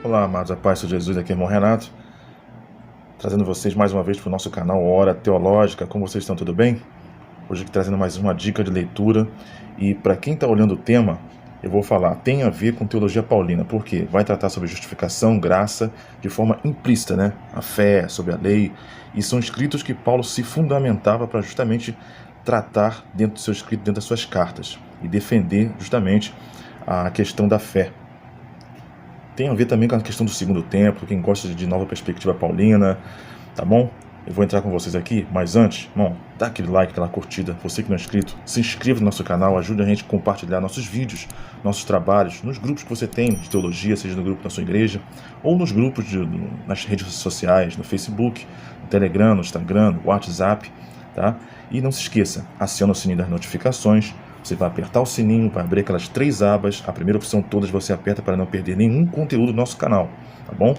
Olá, amados, a paz de Jesus, aqui é irmão Renato, trazendo vocês mais uma vez para o nosso canal Hora Teológica. Como vocês estão, tudo bem? Hoje aqui trazendo mais uma dica de leitura, e para quem está olhando o tema, eu vou falar, tem a ver com teologia paulina, porque vai tratar sobre justificação, graça, de forma implícita, né? A fé, sobre a lei, e são escritos que Paulo se fundamentava para justamente tratar dentro do seu escrito, dentro das suas cartas, e defender justamente a questão da fé. Tem a ver também com a questão do segundo templo, quem gosta de nova perspectiva paulina, tá bom? Eu vou entrar com vocês aqui, mas antes, irmão, dá aquele like, aquela curtida. Você que não é inscrito, se inscreva no nosso canal, ajude a gente a compartilhar nossos vídeos, nossos trabalhos, nos grupos que você tem de teologia, seja no grupo da sua igreja, ou nos grupos nas redes sociais, no Facebook, no Telegram, no Instagram, no WhatsApp, tá? E não se esqueça, aciona o sininho das notificações. Você vai apertar o sininho, vai abrir aquelas 3 abas. A primeira opção todas você aperta para não perder nenhum conteúdo do nosso canal, tá bom?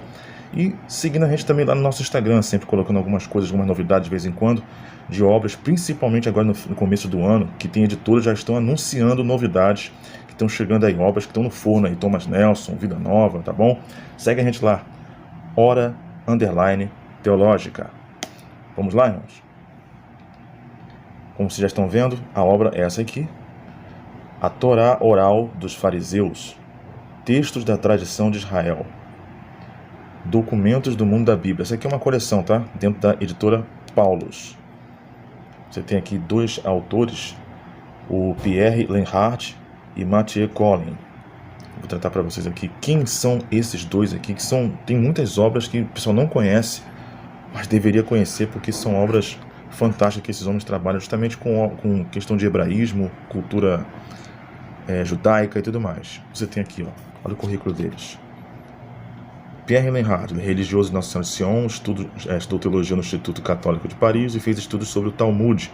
E seguindo a gente também lá no nosso Instagram, sempre colocando algumas coisas, algumas novidades de vez em quando, de obras, principalmente agora no começo do ano, que tem editoras já estão anunciando novidades, que estão chegando aí, obras que estão no forno aí, Thomas Nelson, Vida Nova, tá bom? Segue a gente lá, Hora_Teológica. Vamos lá, irmãos? Como vocês já estão vendo, a obra é essa aqui. A Torá Oral dos Fariseus, Textos da Tradição de Israel, Documentos do Mundo da Bíblia. Essa aqui é uma coleção, tá? Dentro da editora Paulus. Você tem aqui 2 autores, o Pierre Lenhardt e Mathieu Collin. Vou tratar para vocês aqui quem são esses dois aqui, que tem muitas obras que o pessoal não conhece, mas deveria conhecer, porque são obras fantásticas que esses homens trabalham justamente com questão de hebraísmo, cultura judaica e tudo mais. Você tem aqui, ó, olha o currículo deles. Pierre Lenhardt, religioso de Nossa Senhora de Sion, estudou teologia no Instituto Católico de Paris e fez estudos sobre o Talmud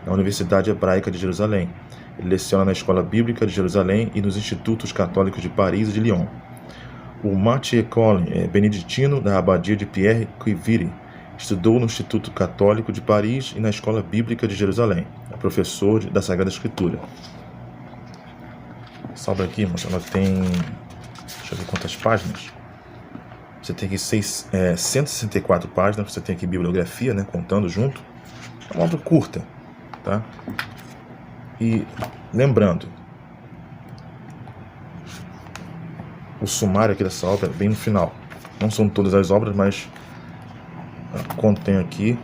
na Universidade Hebraica de Jerusalém. Ele leciona na Escola Bíblica de Jerusalém e nos Institutos Católicos de Paris e de Lyon. O Mathieu Collin é beneditino da Abadia de Pierre Cuivre. Estudou no Instituto Católico de Paris e na Escola Bíblica de Jerusalém. É professor da Sagrada Escritura. Essa obra aqui, irmãos, ela tem... Deixa eu ver quantas páginas. Você tem aqui 164 páginas. Você tem aqui bibliografia, né, contando junto. É uma obra curta, tá? E lembrando, o sumário aqui dessa obra é bem no final. Não são todas as obras, mas contém aqui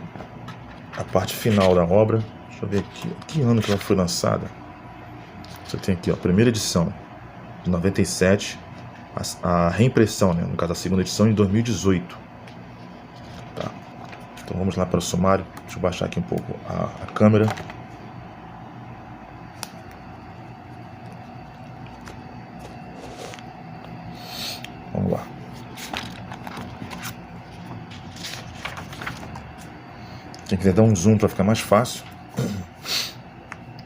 a parte final da obra. Deixa eu ver aqui, que ano que ela foi lançada. Você tem aqui, ó, a primeira edição de 97, a reimpressão, né, no caso a segunda edição, em 2018. Tá. Então vamos lá para o sumário. Deixa eu baixar aqui um pouco a câmera. Vamos lá. Quem quiser dar um zoom para ficar mais fácil,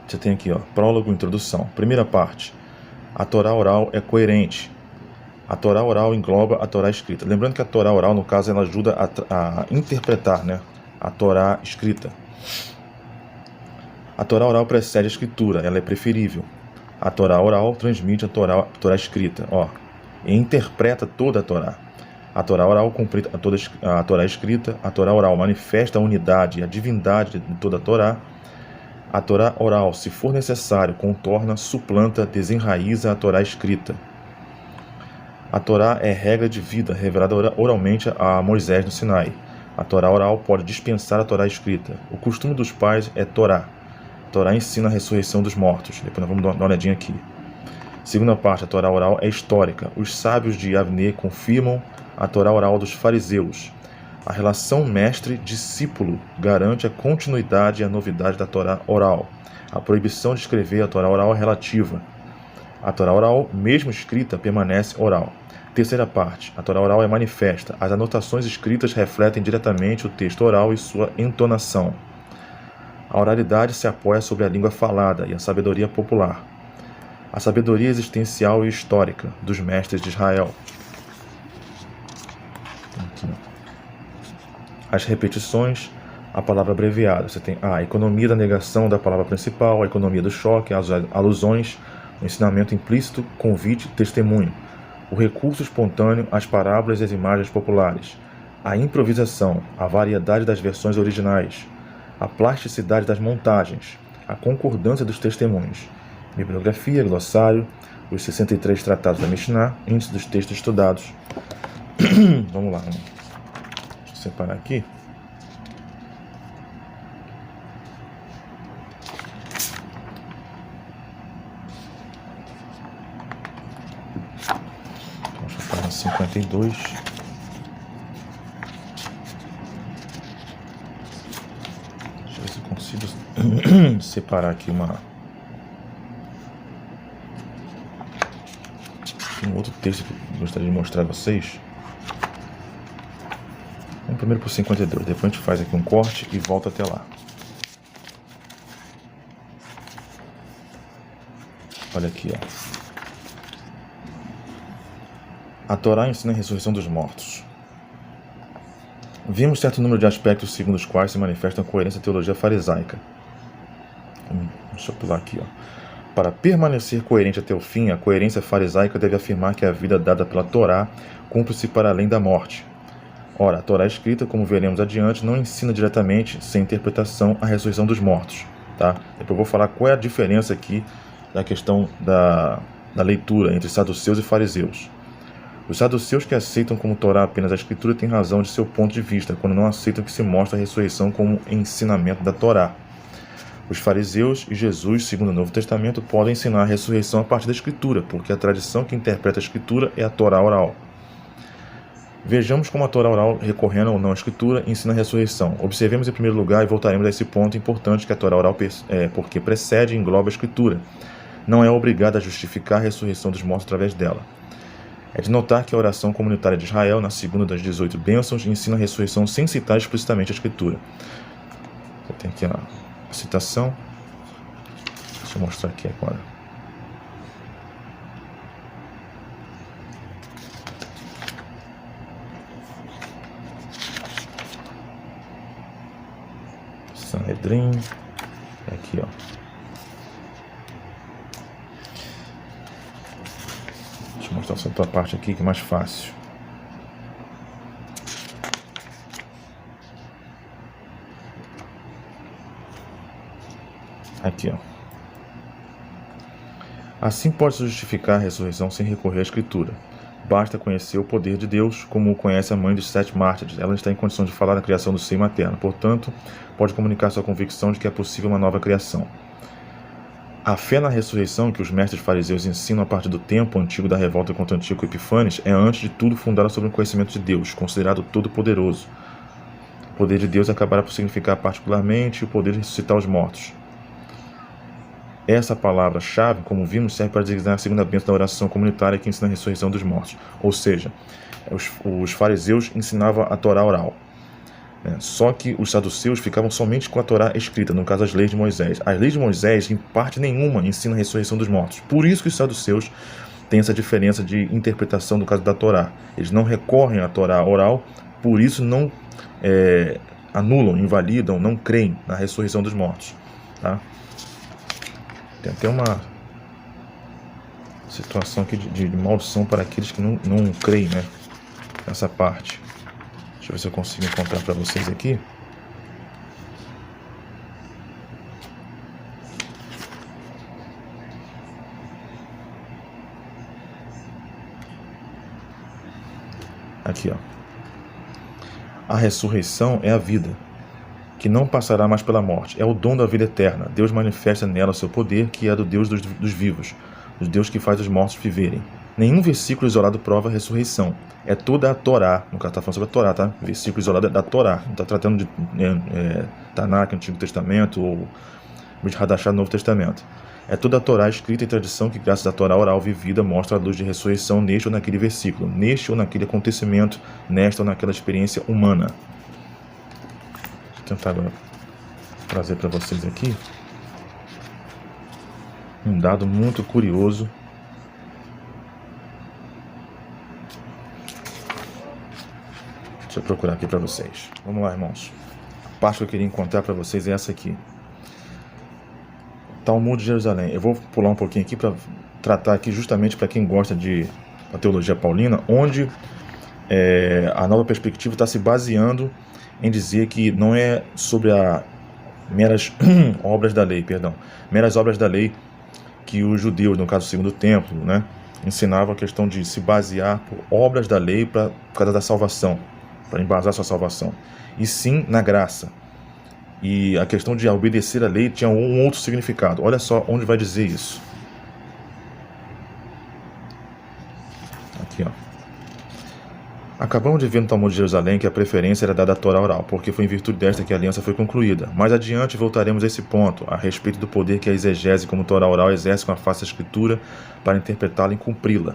você tem aqui, ó, prólogo, introdução. Primeira parte. A Torá oral é coerente. A Torá oral engloba a Torá escrita. Lembrando que a Torá oral, no caso, ela ajuda a interpretar, né, a Torá escrita. A Torá oral precede a escritura, ela é preferível. A Torá oral transmite a Torá escrita, ó, e interpreta toda a Torá. A Torá oral cumpre a Torá escrita. A Torá oral manifesta a unidade e a divindade de toda a Torá. A Torá oral, se for necessário, contorna, suplanta, desenraiza a Torá escrita. A Torá é regra de vida, revelada oralmente a Moisés no Sinai. A Torá oral pode dispensar a Torá escrita. O costume dos pais é Torá. A Torá ensina a ressurreição dos mortos. Depois nós vamos dar uma olhadinha aqui. Segunda parte, a Torá oral é histórica. Os sábios de Yavne confirmam a Torá oral dos fariseus. A relação mestre-discípulo garante a continuidade e a novidade da Torá oral. A proibição de escrever a Torá oral é relativa. A Torá oral, mesmo escrita, permanece oral. Terceira parte. A Torá oral é manifesta. As anotações escritas refletem diretamente o texto oral e sua entonação. A oralidade se apoia sobre a língua falada e a sabedoria popular. A sabedoria existencial e histórica dos mestres de Israel. Aqui. As repetições, a palavra abreviada. Você tem a economia da negação da palavra principal, a economia do choque, as alusões, o ensinamento implícito, convite, testemunho. o recurso espontâneo às parábolas e às imagens populares, a improvisação, a variedade das versões originais, a plasticidade das montagens, a concordância dos testemunhos, bibliografia, glossário, os 63 tratados da Mishnah, índice dos textos estudados. Vamos lá, deixa eu separar aqui. Vamos para página 52. Deixa eu ver se eu consigo separar aqui um outro texto que eu gostaria de mostrar a vocês. Vamos primeiro para o 52, depois a gente faz aqui um corte e volta até lá. Olha aqui, ó. A Torá ensina a ressurreição dos mortos. Vimos certo número de aspectos segundo os quais se manifesta a coerência da teologia farisaica. Deixa eu pular aqui, ó. Para permanecer coerente até o fim, a coerência farisaica deve afirmar que a vida dada pela Torá cumpre-se para além da morte. Ora, a Torá escrita, como veremos adiante, não ensina diretamente, sem interpretação, a ressurreição dos mortos. Tá? Depois eu vou falar qual é a diferença aqui da questão da leitura entre saduceus e fariseus. Os saduceus que aceitam como Torá apenas a Escritura têm razão de seu ponto de vista, quando não aceitam que se mostre a ressurreição como ensinamento da Torá. Os fariseus e Jesus, segundo o Novo Testamento, podem ensinar a ressurreição a partir da Escritura, porque a tradição que interpreta a Escritura é a Torá oral. Vejamos como a Torá oral, recorrendo ou não à Escritura, ensina a ressurreição. Observemos em primeiro lugar e voltaremos a esse ponto importante que a Torá oral porque precede e engloba a Escritura. Não é obrigada a justificar a ressurreição dos mortos através dela. É de notar que a oração comunitária de Israel, na segunda das 18 bênçãos, ensina a ressurreição sem citar explicitamente a Escritura. Você tem aqui a citação. Deixa eu mostrar aqui agora. Sanhedrin. Aqui, ó. Deixa eu mostrar essa outra parte aqui que é mais fácil. Aqui, ó. Assim pode-se justificar a ressurreição sem recorrer à Escritura. Basta conhecer o poder de Deus, como o conhece a mãe dos 7 mártires. Ela está em condição de falar da criação do seio materno. Portanto, pode comunicar sua convicção de que é possível uma nova criação. A fé na ressurreição que os mestres fariseus ensinam a partir do tempo antigo da revolta contra Antíoco Epifanes é, antes de tudo, fundada sobre o conhecimento de Deus, considerado todo-poderoso. O poder de Deus acabará por significar particularmente o poder de ressuscitar os mortos. Essa palavra-chave, como vimos, serve para designar a segunda bênção da oração comunitária que ensina a ressurreição dos mortos. Ou seja, os fariseus ensinavam a Torá oral. Só que os saduceus ficavam somente com a Torá escrita, no caso as leis de Moisés. As leis de Moisés, em parte nenhuma, ensinam a ressurreição dos mortos. Por isso que os saduceus têm essa diferença de interpretação no caso da Torá. Eles não recorrem à Torá oral, por isso não anulam, invalidam, não creem na ressurreição dos mortos. Tá? Tem até uma situação aqui de maldição para aqueles que não creem, né, nessa parte. Deixa eu ver se eu consigo encontrar para vocês aqui. Aqui, ó. A ressurreição é a vida, que não passará mais pela morte. É o dom da vida eterna. Deus manifesta nela o seu poder, que é do Deus dos vivos, do Deus que faz os mortos viverem. Nenhum versículo isolado prova a ressurreição. É toda a Torá. No caso está falando sobre a Torá, tá? Versículo isolado é da Torá. Não está tratando de Tanakh, Antigo Testamento, ou de Hadashah, Novo Testamento. É toda a Torá escrita e tradição que, graças à Torá oral vivida, mostra a luz de ressurreição neste ou naquele versículo, neste ou naquele acontecimento, nesta ou naquela experiência humana. Vou tentar agora trazer para vocês aqui um dado muito curioso. Deixa eu procurar aqui para vocês. Vamos lá, irmãos. A parte que eu queria encontrar para vocês é essa aqui. Talmud de Jerusalém. Eu vou pular um pouquinho aqui para tratar aqui justamente para quem gosta de a teologia paulina, onde a nova perspectiva está se baseando em dizer que não é sobre a meras obras da lei, meras obras da lei que os judeus, no caso do Segundo Templo, né, ensinavam a questão de se basear por obras da lei por causa da salvação, para embasar sua salvação, e sim na graça. E a questão de obedecer a lei tinha um outro significado. Olha só onde vai dizer isso. Aqui, ó. Acabamos de ver no Talmud de Jerusalém que a preferência era dada à Torá oral, porque foi em virtude desta que a aliança foi concluída. Mais adiante voltaremos a esse ponto, a respeito do poder que a exegese como Torá oral exerce com a face da Escritura para interpretá-la e cumpri-la.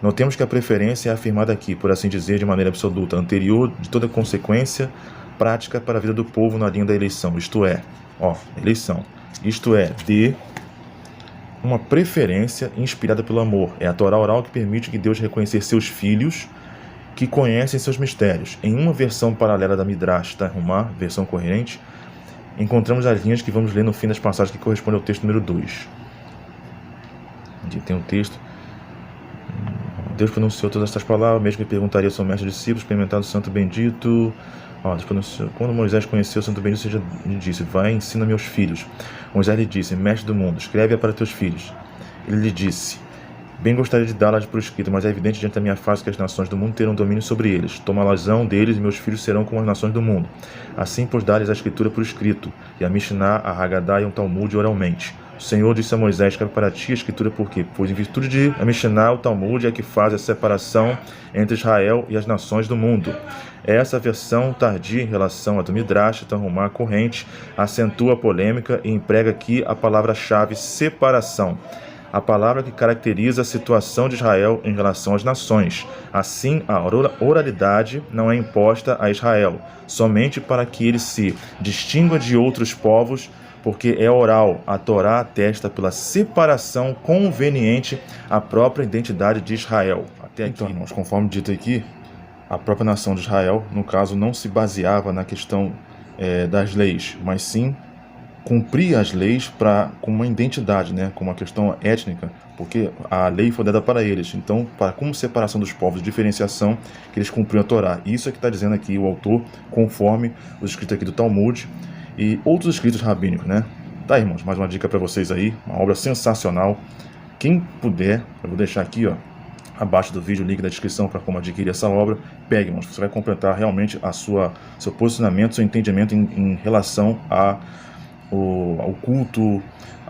Notemos que a preferência é afirmada aqui, por assim dizer, de maneira absoluta, anterior de toda consequência prática para a vida do povo na linha da eleição, isto é, de uma preferência inspirada pelo amor. É a Torá oral que permite que Deus reconhecer seus filhos que conhecem seus mistérios. Em uma versão paralela da Midrash Tanhumá, versão coerente, encontramos as linhas que vamos ler no fim das passagens que correspondem ao texto número 2. Aqui tem um texto. Deus pronunciou todas estas palavras, mesmo que perguntaria ao seu mestre discípulo, experimentado santo bendito. Quando Moisés conheceu o santo bendito, lhe disse: vai, ensina meus filhos. Moisés lhe disse: mestre do mundo, escreve-a para teus filhos. Ele lhe disse: bem gostaria de dá-las por escrito, mas é evidente diante da minha face que as nações do mundo terão domínio sobre eles. Tomá-las-ão deles, e meus filhos serão como as nações do mundo. Assim, pois, dá-lhes a escritura por escrito, e a Mishnah, a Haggadah e um Talmud oralmente. O Senhor disse a Moisés: escreve para ti a escritura por quê? Pois em virtude de a Mishnah, o Talmud é que faz a separação entre Israel e as nações do mundo. Essa versão tardia em relação à do Midrash Tanhumá corrente acentua a polêmica e emprega aqui a palavra-chave separação, a palavra que caracteriza a situação de Israel em relação às nações. Assim, a oralidade não é imposta a Israel, somente para que ele se distinga de outros povos, porque é oral. A Torá atesta pela separação conveniente à própria identidade de Israel. Até aqui, então, irmãos, conforme dito aqui, a própria nação de Israel, no caso, não se baseava na questão das leis, mas sim cumprir as leis com uma identidade, né, com uma questão étnica, porque a lei foi dada para eles. Então, como separação dos povos, diferenciação, que eles cumpriam a Torá. Isso é que está dizendo aqui o autor, conforme os escritos aqui do Talmud e outros escritos rabínicos, né? Tá, irmãos, mais uma dica para vocês aí, uma obra sensacional. Quem puder, eu vou deixar aqui, ó, abaixo do vídeo, o link da descrição para como adquirir essa obra. Pegue, irmãos, você vai completar realmente seu posicionamento, seu entendimento em relação ao culto,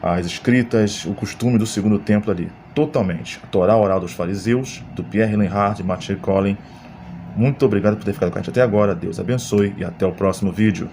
às escritas, o costume do Segundo Templo ali, totalmente. A Torá oral dos fariseus, do Pierre Lenhardt e Mathieu Collin. Muito obrigado por ter ficado com a gente até agora. Deus abençoe e até o próximo vídeo.